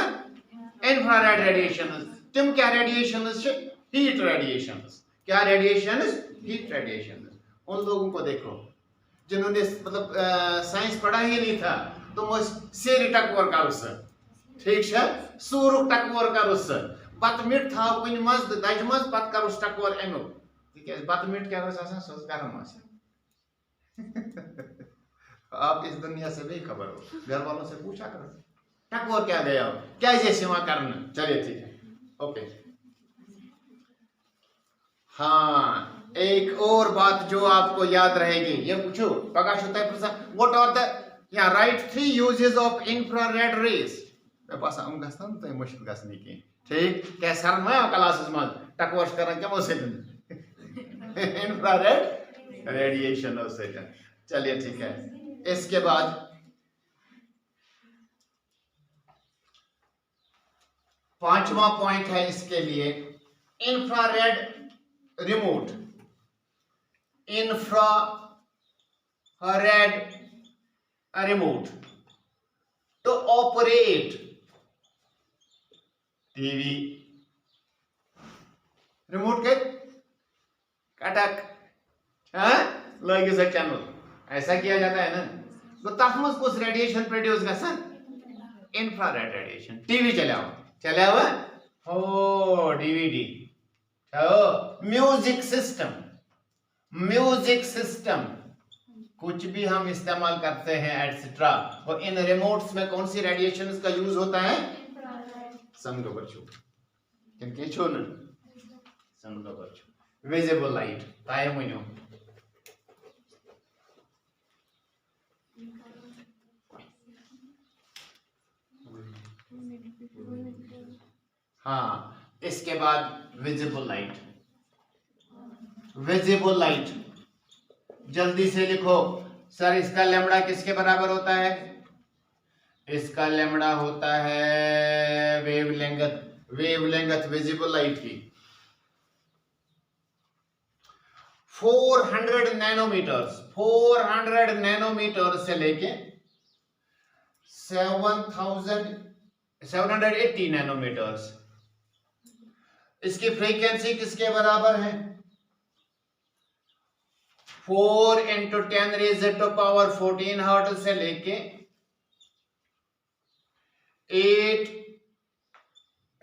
इंफ्रारेड रेडिएशन तुम क्या रेडिएशन हीट रेडिएशन क्या रेडिएशन हीट रेडिएशन उन लोगों को देखो जिन्होंने मतलब साइंस पढ़ा ही नहीं था तुम सेरी टकवर कर ठीक है सूरुक टकवर कर बत मिट था कुन मज दज मज पत कर टकवर अमु बत मिट क्या गरम आप इस दुनिया से भी खबर हो घर वालों से पूछा करो टकवर क्या गया क्या सेवा करना चलिए ठीक है ओके हाँ एक और बात जो आपको याद रहेगी ये पूछो प्रकाश होता है व्हाट आर द या right 3 uses of infrared rays मैं पास हम गसन तो मुश्किल गसनी की ठीक क्या सर मैं क्लासेस में टकवर करन क्या से इंफ्रारेड रेडिएशन हो से चलिए ठीक है इसके बाद पांचवा पॉइंट है इसके लिए infrared remote infrared remote to operate TV remote के कटक लगे से चैनल ऐसा किया जाता है ना तो तस्मस कुछ रेडिएशन प्रोड्यूस कर इंफ्रारेड रेडिएशन टीवी चलाओ हो डीवीडी म्यूजिक सिस्टम कुछ भी हम इस्तेमाल करते हैं एटसेट्रा और इन रिमोट्स में कौन सी रेडिएशन का यूज होता है समझो बच्चों किनके छो न समझो बच्चों विजिबल लाइट ताय मुनो हाँ इसके बाद विजिबल लाइट जल्दी से लिखो सर इसका लैम्बडा किसके बराबर होता है इसका लैम्बडा होता है वेवलेंथ विजिबल लाइट की 400 नैनोमीटर से लेके 780 नैनोमीटर्स इसकी फ्रीक्वेंसी किसके बराबर है 4 × 10⁻⁴ हर्ट्ज से लेके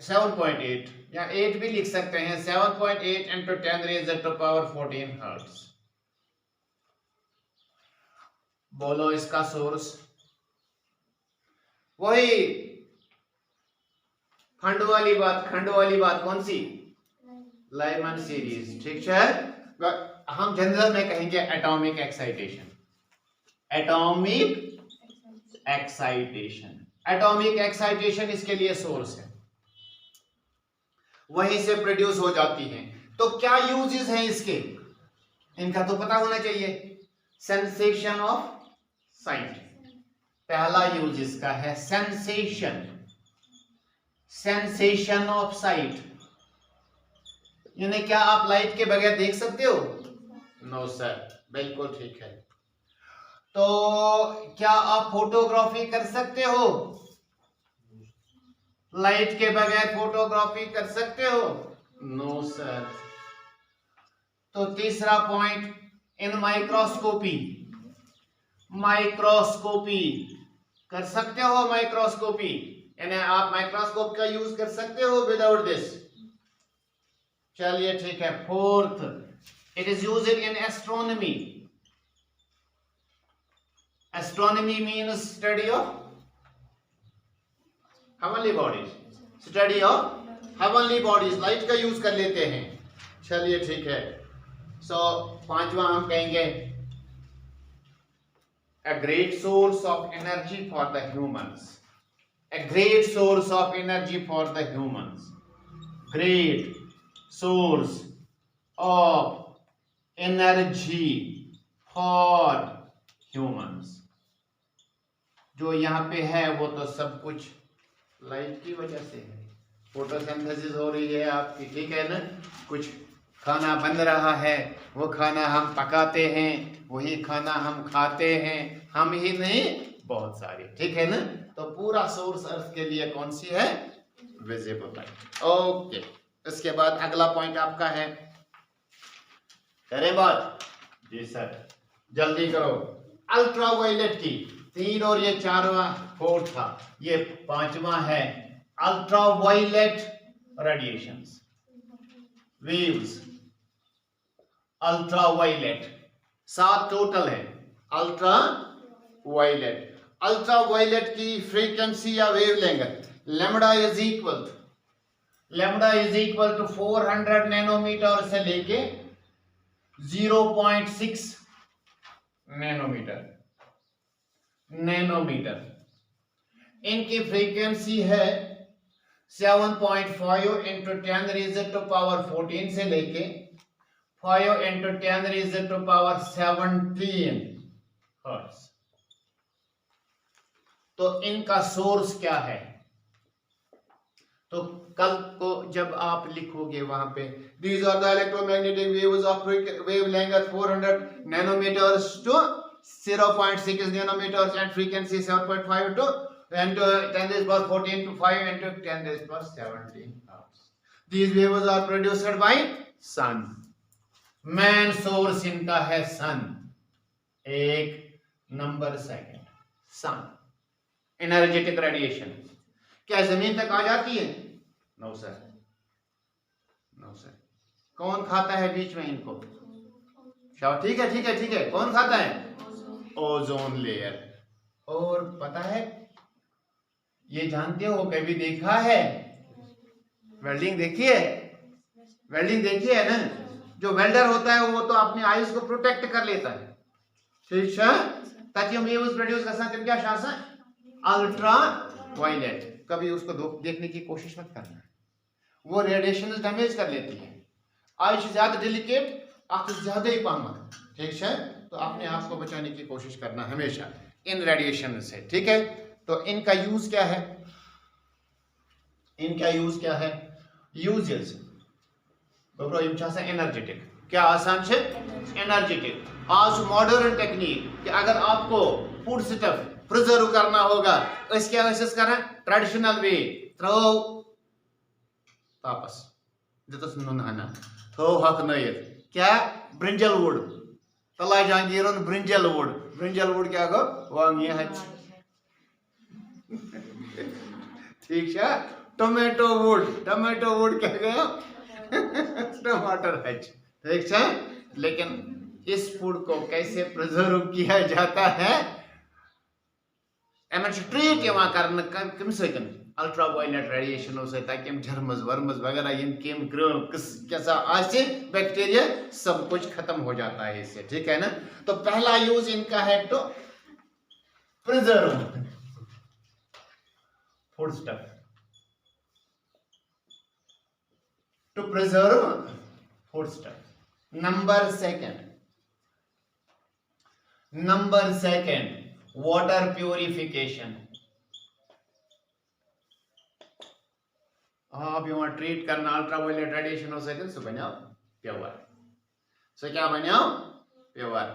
7.8 या 8 भी लिख सकते हैं 7.8 × 10⁻⁴ हर्ट्ज बोलो इसका सोर्स वही खंड वाली बात कौन सी लाइमन सीरीज ठीक है हम जनरल में कहेंगे एटॉमिक एक्साइटेशन इसके लिए सोर्स है वहीं से प्रोड्यूस हो जाती है तो क्या यूजेस हैं इसके इनका तो पता होना चाहिए सेंसेशन ऑफ साइट पहला यूज इसका है सेंसेशन ऑफ साइट यानी क्या आप लाइट के बगैर देख सकते हो नो सर बिल्कुल ठीक है तो क्या आप फोटोग्राफी कर सकते हो लाइट के बगैर फोटोग्राफी कर सकते हो नो सर तो तीसरा पॉइंट इन माइक्रोस्कोपी कर सकते हो माइक्रोस्कोपी यानी आप माइक्रोस्कोप का यूज कर सकते हो विदाउट दिस चलिए ठीक है fourth it is used in astronomy means study of heavenly bodies light का यूज कर लेते हैं चलिए ठीक है सो पांचवा हम कहेंगे a great source of energy for the humans great source of energy for humans. जो यहाँ पे है वो तो सब कुछ लाइट की वजह से है, फोटोसिंथेसिस हो रही है आपकी, ठीक है ना। कुछ खाना बन रहा है, वो खाना हम पकाते हैं, वही खाना हम खाते हैं, हम ही नहीं बहुत सारे, ठीक है ना। तो पूरा सोर्स अर्थ के लिए कौन सी है? Visible light. ओके, इसके बाद अगला पॉइंट आपका है, करें बात? जी सर, जल्दी करो। अल्ट्रावायलेट की 3 और ये 4वां 4 था, ये 5वां है। Ultraviolet radiations, waves, ultraviolet 7 total है। अल्ट्रावायलेट, अल्ट्रावायलेट की फ्रीक्वेंसी या wavelength lambda is equal to 400 nanometre से लेके 0.6 नैनोमीटर। इनकी फ्रीक्वेंसी है 7.5 इंटू 10 रेज़ टू पावर 14 से लेके 5 into 10 raise to power 17 hertz. तो इनका सोर्स क्या है? तो कल को जब आप लिखोगे वहां पे these are the electromagnetic waves of wavelength 400 nanometers to 0.6 nanometers and frequency 7.5 to 10 raised power 14 to 5 into 10 raised power 17 hertz. These waves are produced by sun. Main source इनका है सन। एक number second, sun energetic radiation क्या जमीन तक आ जाती है? No sir, no sir. कौन खाता है बीच में इनको? ठीक है ठीक है ठीक है, कौन खाता है? Ozone layer. और पता है, ये जानते हो, कभी देखा है वेल्डिंग? देखी है वेल्डिंग? देखी है ना। जो वेल्डर होता है वो तो अपनी आईज को प्रोटेक्ट कर लेता है, ठीक है, ताकि हम वेव्स प्रोड्यूस कर सकते हैं। क्या शासन? Ultraviolet. कभी उसको देखने की कोशिश मत करना, वो रेडिएशन डैमेज कर लेती है। आईज ज्यादा डेलिकेट, आप ज्यादा ही पामत, ठीक है। तो अपने आप को बचाने की कोशिश करना हमेशा इन रेडिएशन से, ठीक है। तो इनका यूज क्या है? इनका यूज क्या है? यूजेस बब्रो यम छा एनर्जेटिक। क्या आसान है? एनर्जेटिक। आज मॉडर्न टेक्निक कि अगर आपको फूड स्टफ प्रिजर्व करना होगा, अस क्या करें? ट्रेडिशनल वे, थ्रो तापस दितस नुन हना, थो हक नयत, क्या? ब्रिंजल वुड, तला Jahangir brinjal would. Brinjal would क्या गो? वांगी हच, ठीक है। टोमेटो वुड क्या गयो? टमाटर हच, ठीक है। लेकिन इस फूड को कैसे प्रिजर्व किया जाता है? ट्रीट कम सतन अल्ट्रा वायलेट रेडिएशन से, ताकि जर्मस वर्मस वगैरह कैसा बैक्टीरिया सब कुछ खत्म हो जाता है इससे, ठीक है ना। तो पहला यूज इनका है to preserve food stuff, to preserve food stuff. Number second water purification. आप यहाँ ट्रीट करना अल्ट्रावायलेट रेडिएशन हो सके सो बनो प्योर, सो क्या बनो प्योर।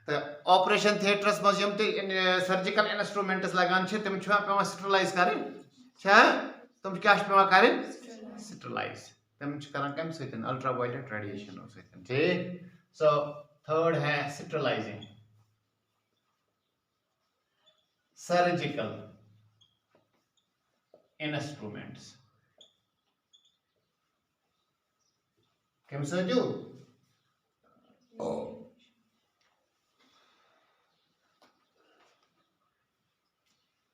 तो ऑपरेशन थिएटर्स मज सर्जिकल इंस्ट्रूमेंट्स लगान तम पे स्टरलाइज कर, तुम क्या पे स्टरलाइज, तम कर कम सतन अल्ट्रावायलेट रेडिएशन सतन, ठीक। सो थर्ड है स्टरलाइजिंग सर्जिकल इंस्ट्रूमेंट्स। कम सजू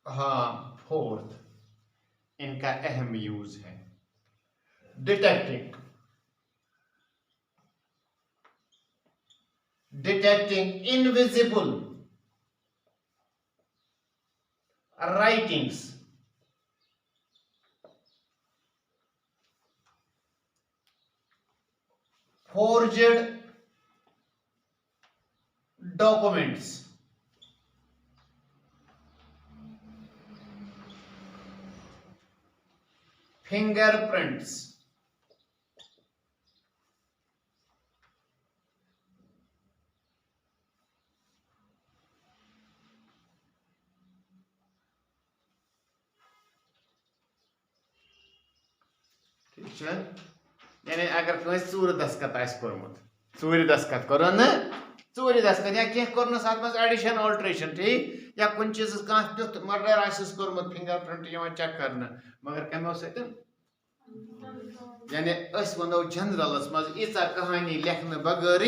हाँ, फोर्थ इनका अहम यूज है detecting invisible writings forged documents, fingerprints, ठीक है। यानी अगर कस चूर दस्खत कोर्मुत, चूर दस्खत कर चूर दस्खत या कह कोर्नस अत मज एडिशन ऑल्ट्रेशन, ठीक, या कुछ चीज तुथ मर्डर कोर्मुत फिंगरप्रिंट चेक कर, मगर कमो सत यानी वो जनरलस मज ईचा कहानी लेखन बगैर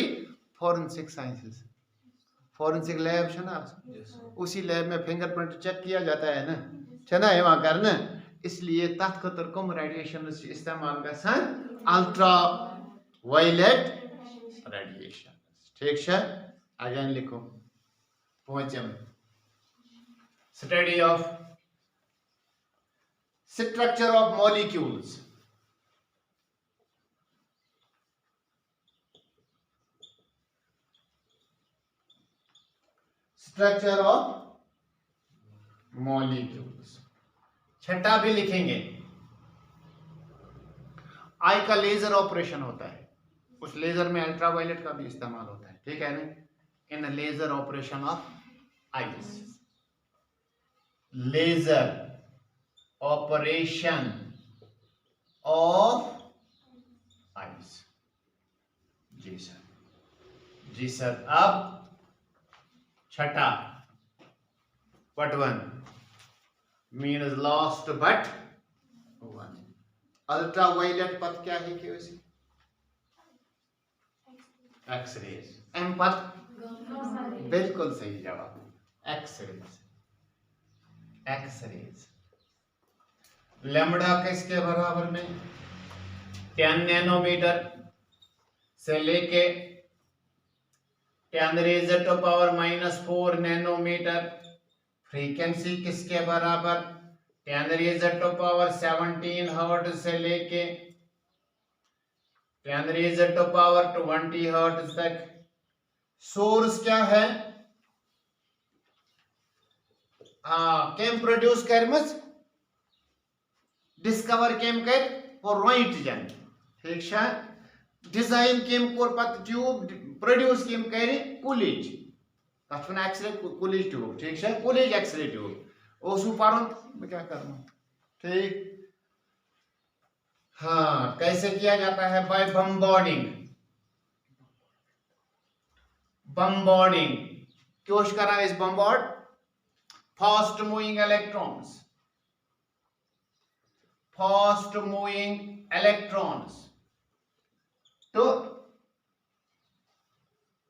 फॉरेंसिक साइंसेस, फॉरेंसिक लैब उसी लैब में फिंगरप्रिंट चेक किया जाता है ना यहाँ करना, इसलिए तथ खतर कम रेडिएशन इस्तेमाल गसान अल्ट्रा वायलेट रेडिएशन, ठीक है। अगेन लिखो पांचम, study of structure of molecules, structure of molecules. छठा भी लिखेंगे, आई का लेजर ऑपरेशन होता है, उस लेजर में अल्ट्रावायलेट का भी इस्तेमाल होता है, ठीक है ना, in laser operation of eyes, laser operation of eyes. जी सर, जी सर। अब छठा, what one means lost but one, ultraviolet पद क्या है कि वैसे एक्सरेज, एम पद बिल्कुल सही जवाब, एक्सरेज, एक्सरेज। लैम्बडा किसके बराबर में, 10 नैनोमीटर से लेके 10 raise to power -4 nanometre. Frequency किसके बराबर, 10 रेज़ टू पावर 17 हर्ट्ज से लेके 10 रेज़ टू पावर 20 हर्ट्ज तक। सोर्स क्या है, केम प्रोड्यूस करमस, डिस्कवर केम कर और राइट जन, ठीक है। डिजाइन केम कोर पत ट्यूब प्रोड्यूस केम कर कुलिज, तथ एक्सरे कुलिज ट्यूब, ठीक है, कुलिज एक्सरे ट्यूब ओसु पारुन मैं क्या करूं, ठीक। हाँ, कैसे किया जाता है, बाय बम्बॉर्डिंग, बम्बॉर्डिंग क्यों करा इस bombard, fast moving electrons, fast moving electrons to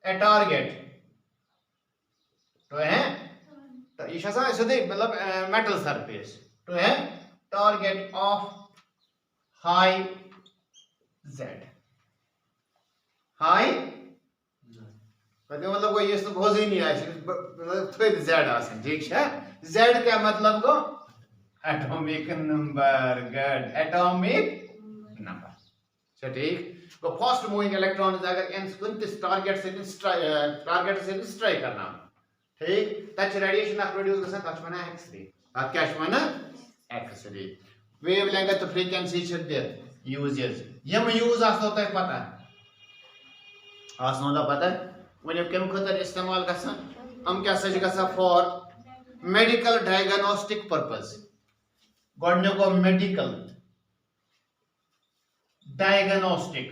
a target, to है तो ये शसा सुधे मतलब मेटल सरफेस to है target of high Z, high मतलब कोई ये तो बहुत ही नहीं आए मतलब थोड़ी जेड आसन, ठीक है। जेड क्या मतलब को atomic number, good, atomic number, ठीक। तो फास्ट मूविंग इलेक्ट्रॉन अगर इन टारगेट से स्ट्राइक करना, ठीक, तच रेडिएशन प्रोड्यूस गसन, तच वना एक्स-रे, तत क्या वना एक्स-रे। वेवलेंथ फ्रीक्वेंसी छ दित यूजेस, यम यूज आसनो तक पता, आसनो पता वने कम खतर इस्तेमाल गसन, हम क्या सज गसा फॉर मेडिकल डायग्नोस्टिक पर्पस, गॉडने को medical diagnostic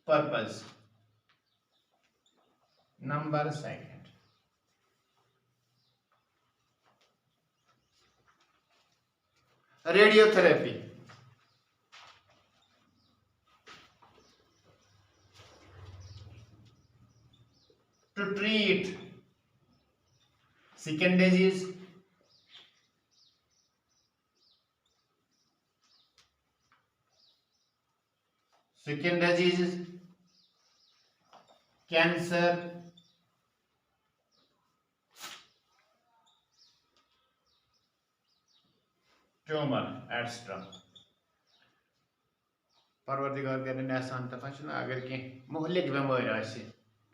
purpose. Number second, radiotherapy, to treat skin disease, skin diseases, cancer, tumor, etc. परवरदिगार करे नेसान तो पछ ना अगर के मुहलिक बीमारी आसे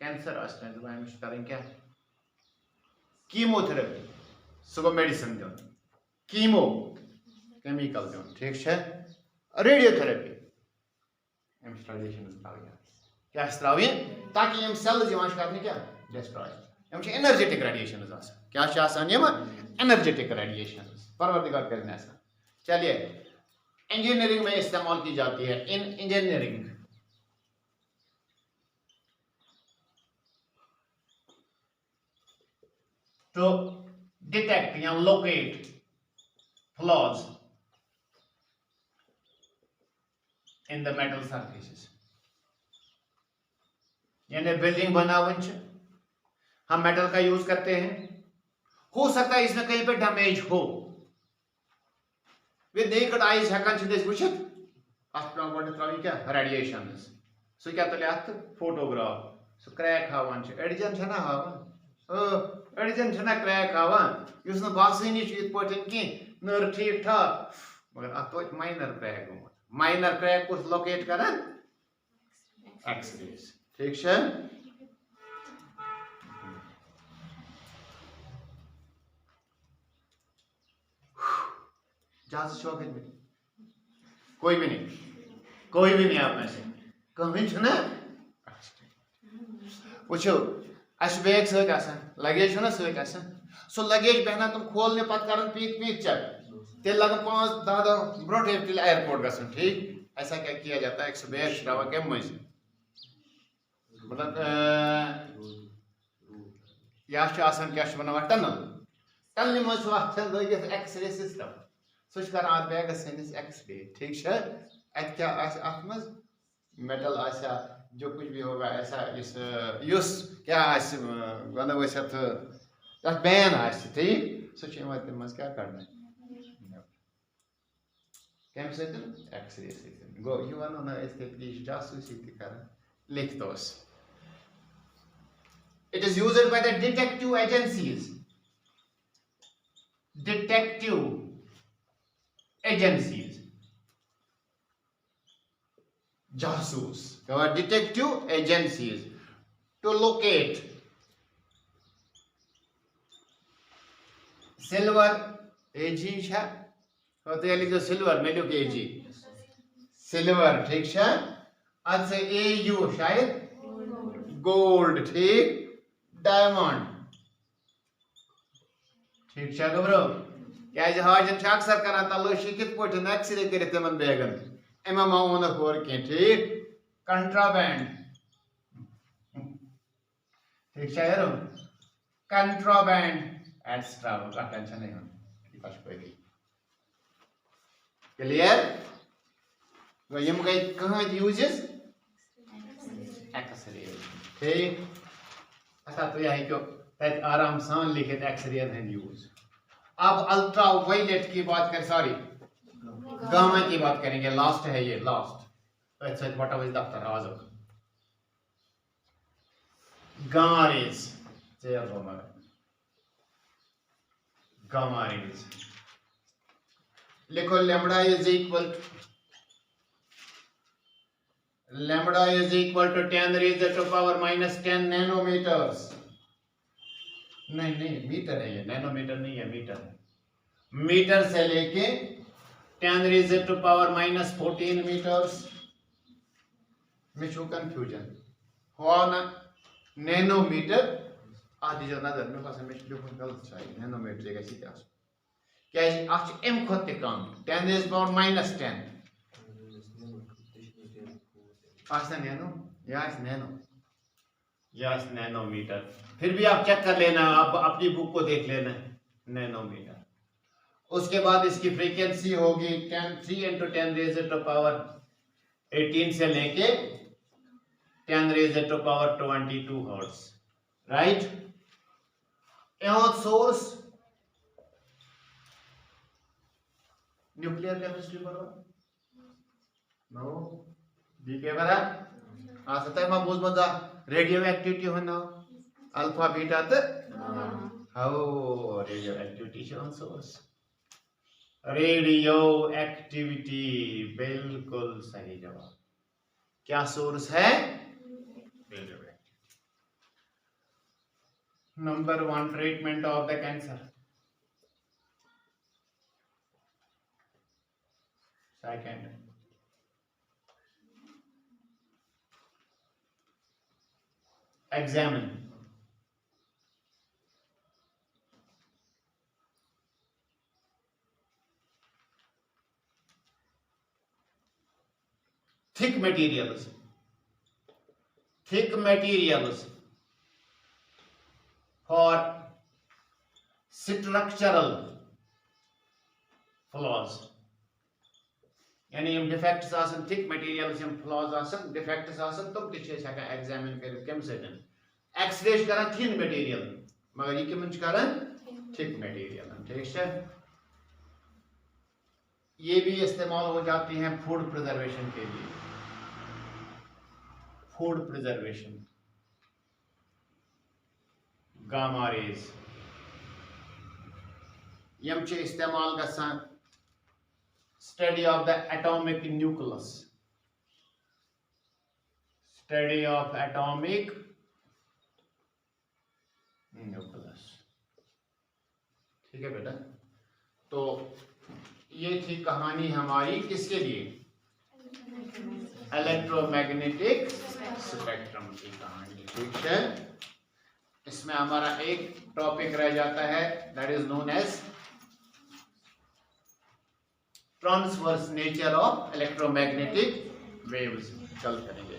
कैंसर आसे तो अमिस करें क्या कीमोथेरेपी सो मेडिसिन दिन कीमो केमिकल दिन ठीक है रेडियोथेरेपी अमिस रेडिएशन क्या त्रावे ताकि यम सेल्स यहां करने क्या डिस्ट्रॉय यम एनर्जेटिक रेडिएशन क्या एनर्जेटिक रेडिएशन परवरदिगार करे नेसान। चलिए इंजीनियरिंग में इस्तेमाल की जाती है इन इंजीनियरिंग to detect या locate flaws in the metal surfaces। यानी बिल्डिंग बनावन हम मेटल का यूज करते हैं, हो सकता है इसमें कहीं पे डैमेज हो, वे नेकेड आईज हेकन वुचित अत पे क्या रेडिएशन सो क्या तले अत फोटोग्राफ सो क्रैक हावान एडिजन छना हावान एडिजन छना क्रैक हावान युस न बासनी इत पटन की नर ठीक ठाक मगर अत minor crack Gomat minor crack कुछ लोकेट करन एक्स-रेज ठीक है। जहाज शौक है कोई भी नहीं आप में से कहीं ना वो अस बैग सत लगेज सो लगेज पहना तुम खोलने पत कर पीक चेक तेल लगन 5-10 ब्रोट एयरपोर्ट गसन ठीक ऐसा क्या किया जाता है एक बैग छुड़ावा के मज मतलब या क्या बनावा टनल मज लगे एक्सरे सिस्टम सो कर अत बैगस एक्सरे ठीक है अत क्या अत मज मेटल आसा जो कुछ भी होगा ऐसा इस क्या वनो बैन ठीक सो तम मज क्या करना कम एक्सरे गो यह वनो ना प्लीज जासूसी कर लिख दोस। It is used by the detective agencies jasus or detective agencies to locate silver AG है तो ये लिखो सिल्वर में लिखो AG सिल्वर ठीक है आज से AU शायद गोल्ड ठीक डायमंड ठीक है गबरो क्या हाजन अक्सर कर तलाशी कित एक्सरे कर तमन बैगन एम वन और कह ठीक कंट्राबैंड ठीक है यार कंट्राबैंड एक्स्ट्रा टेंशन नहीं क्लियर यम गई कहाँ यूजेस एक्सरे ठीक अच्छा तो यह क्यों आराम सान लिखित एक्सरे यूज। अब अल्ट्रा वायलेट की बात करें सॉरी गामा की बात करेंगे लास्ट है ये लास्ट बटा वही दफ्तर आजक गामा रेज लिखो lambda is equal to 10 raised to power -10 nanometres नहीं मीटर है ये नैनोमीटर नहीं है मीटर से लेके 10 raised to power -14 मीटर्स में छू कंफ्यूजन हो ना नैनोमीटर आदि जो नजर में पास में लिखो गलत चाहिए नैनोमीटर जगह सी क्या है आज एम खोते कम 10 raised to power -10 आसान नैनोमीटर फिर भी आप चेक कर लेना आप अपनी बुक को देख लेना नैनोमीटर। उसके बाद इसकी फ्रीक्वेंसी होगी 3 × 10 raised to power 18 से लेके 10 raised to power 22 hertz right. Source nuclear chemistry पढ़ो नो बीके बरा आसता मा बुझ मजा रेडियो एक्टिविटी होना अल्फा बीटा त how radio activity on source radio activity बिल्कुल सही जवाब। क्या सोर्स है? Number 1 treatment of the cancer. Second, examine thick materials for structural flaws. यानी यम डिफेक्ट्स आसन, थिक मटेरियल्स यम फ्लॉज आसन, डिफेक्ट्स आसन, तुम ति छ हका एग्जामिन कर कम सदन. एक्सरे करन थिन मटेरियल, मगर ये कम करन थिक मटेरियल. ठीक है. ये भी इस्तेमाल हो जाती हैं फूड प्रिजर्वेशन के लिए. फूड प्रिजर्वेशन, गामा रेज यम च इस्तेमाल गसान study of the atomic nucleus. Study of atomic nucleus. ठीक है बेटा. तो ये थी कहानी हमारी किसके लिए? इलेक्ट्रोमैग्नेटिक स्पेक्ट्रम की कहानी. ठीक है. इसमें हमारा एक टॉपिक रह जाता है, that is known as transverse nature of electromagnetic waves. कल करेंगे.